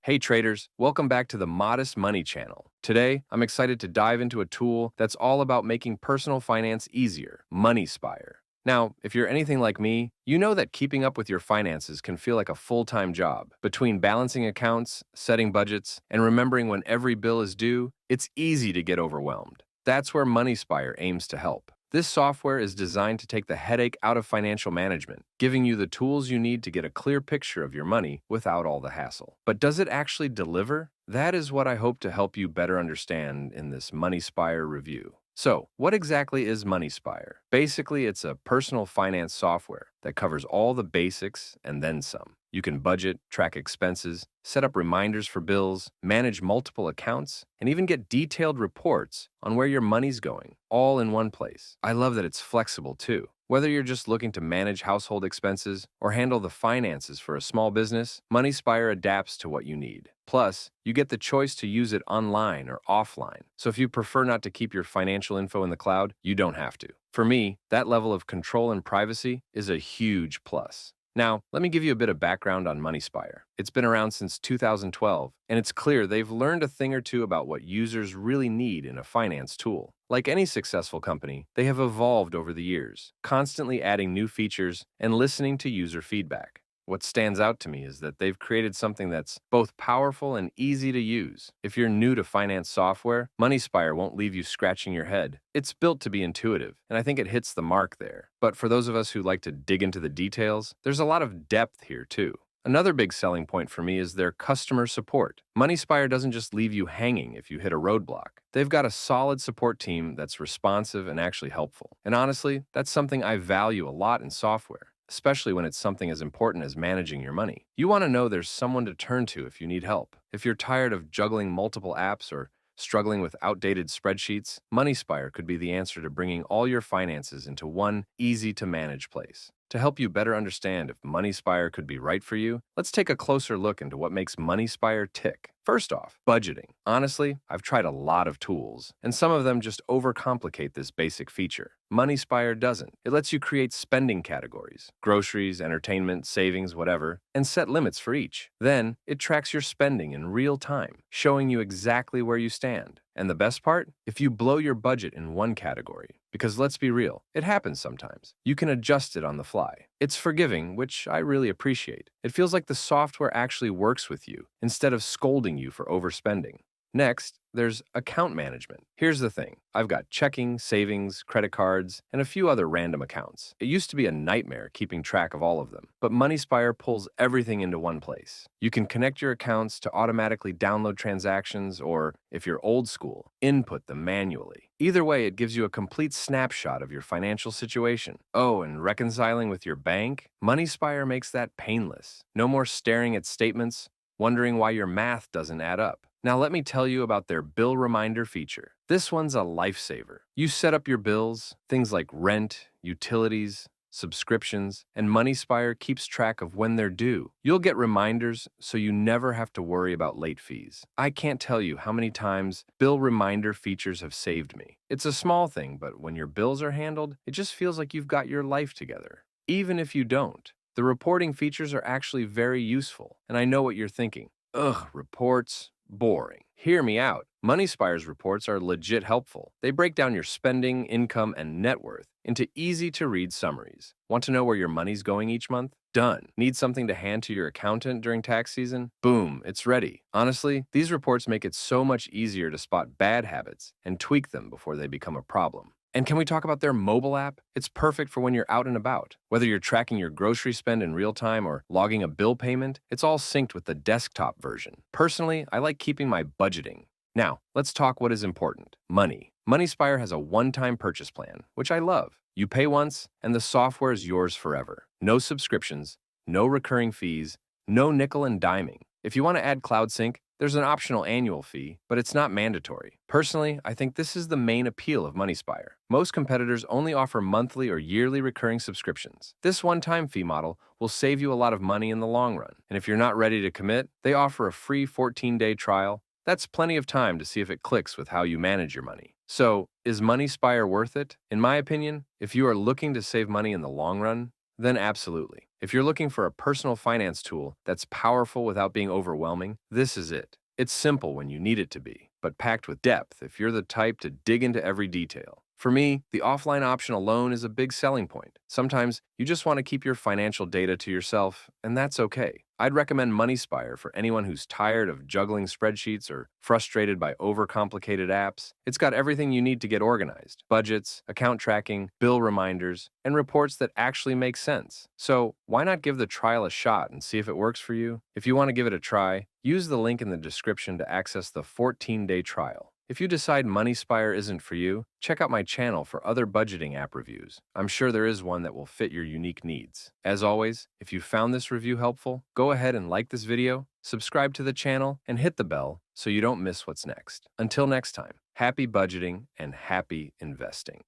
Hey traders, welcome back to the Modest Money channel. Today, I'm excited to dive into a tool that's all about making personal finance easier, Moneyspire. Now, if you're anything like me, you know that keeping up with your finances can feel like a full-time job. Between balancing accounts, setting budgets, and remembering when every bill is due, it's easy to get overwhelmed. That's where Moneyspire aims to help. This software is designed to take the headache out of financial management, giving you the tools you need to get a clear picture of your money without all the hassle. But does it actually deliver? That is what I hope to help you better understand in this Moneyspire review. So, what exactly is Moneyspire? Basically, it's a personal finance software that covers all the basics and then some. You can budget, track expenses, set up reminders for bills, manage multiple accounts, and even get detailed reports on where your money's going, all in one place. I love that it's flexible too. Whether you're just looking to manage household expenses or handle the finances for a small business, Moneyspire adapts to what you need. Plus, you get the choice to use it online or offline. So if you prefer not to keep your financial info in the cloud, you don't have to. For me, that level of control and privacy is a huge plus. Now, let me give you a bit of background on Moneyspire. It's been around since 2012, and it's clear they've learned a thing or two about what users really need in a finance tool. Like any successful company, they have evolved over the years, constantly adding new features and listening to user feedback. What stands out to me is that they've created something that's both powerful and easy to use. If you're new to finance software, Moneyspire won't leave you scratching your head. It's built to be intuitive, and I think it hits the mark there. But for those of us who like to dig into the details, there's a lot of depth here too. Another big selling point for me is their customer support. Moneyspire doesn't just leave you hanging if you hit a roadblock. They've got a solid support team that's responsive and actually helpful. And honestly, that's something I value a lot in software, especially when it's something as important as managing your money. You want to know there's someone to turn to if you need help. If you're tired of juggling multiple apps or struggling with outdated spreadsheets, Moneyspire could be the answer to bringing all your finances into one easy-to-manage place. To help you better understand if Moneyspire could be right for you, let's take a closer look into what makes Moneyspire tick. First off, budgeting. Honestly, I've tried a lot of tools, and some of them just overcomplicate this basic feature. Moneyspire doesn't. It lets you create spending categories, groceries, entertainment, savings, whatever, and set limits for each. Then, it tracks your spending in real time, showing you exactly where you stand. And the best part? If you blow your budget in one category, because let's be real, it happens sometimes, you can adjust it on the fly. It's forgiving, which I really appreciate. It feels like the software actually works with you, instead of scolding you for overspending. Next, there's account management. Here's the thing. I've got checking, savings, credit cards, and a few other random accounts. It used to be a nightmare keeping track of all of them, but Moneyspire pulls everything into one place. You can connect your accounts to automatically download transactions or, if you're old school, input them manually. Either way, it gives you a complete snapshot of your financial situation. Oh, and reconciling with your bank? Moneyspire makes that painless. No more staring at statements, wondering why your math doesn't add up. Now let me tell you about their bill reminder feature. This one's a lifesaver. You set up your bills, things like rent, utilities, subscriptions, and Moneyspire keeps track of when they're due. You'll get reminders so you never have to worry about late fees. I can't tell you how many times bill reminder features have saved me. It's a small thing, but when your bills are handled, it just feels like you've got your life together. Even if you don't, the reporting features are actually very useful, and I know what you're thinking. Ugh, reports. Boring. Hear me out. Moneyspire's reports are legit helpful. They break down your spending, income, and net worth into easy-to-read summaries. Want to know where your money's going each month? Done. Need something to hand to your accountant during tax season? Boom, it's ready. Honestly, these reports make it so much easier to spot bad habits and tweak them before they become a problem. And can we talk about their mobile app? It's perfect for when you're out and about. Whether you're tracking your grocery spend in real time or logging a bill payment, it's all synced with the desktop version. Personally, I like keeping my budgeting. Now, let's talk what is important. Money. Moneyspire has a one-time purchase plan, which I love. You pay once, and the software is yours forever. No subscriptions, no recurring fees, no nickel and diming. If you want to add Cloud Sync, there's an optional annual fee, but it's not mandatory. Personally, I think this is the main appeal of Moneyspire. Most competitors only offer monthly or yearly recurring subscriptions. This one-time fee model will save you a lot of money in the long run. And if you're not ready to commit, they offer a free 14-day trial. That's plenty of time to see if it clicks with how you manage your money. So, is Moneyspire worth it? In my opinion, if you are looking to save money in the long run, then absolutely. If you're looking for a personal finance tool that's powerful without being overwhelming, this is it. It's simple when you need it to be, but packed with depth if you're the type to dig into every detail. For me, the offline option alone is a big selling point. Sometimes you just want to keep your financial data to yourself, and that's okay. I'd recommend Moneyspire for anyone who's tired of juggling spreadsheets or frustrated by overcomplicated apps. It's got everything you need to get organized: budgets, account tracking, bill reminders, and reports that actually make sense. So, why not give the trial a shot and see if it works for you? If you want to give it a try, use the link in the description to access the 14-day trial. If you decide Moneyspire isn't for you, check out my channel for other budgeting app reviews. I'm sure there is one that will fit your unique needs. As always, if you found this review helpful, go ahead and like this video, subscribe to the channel, and hit the bell so you don't miss what's next. Until next time, happy budgeting and happy investing.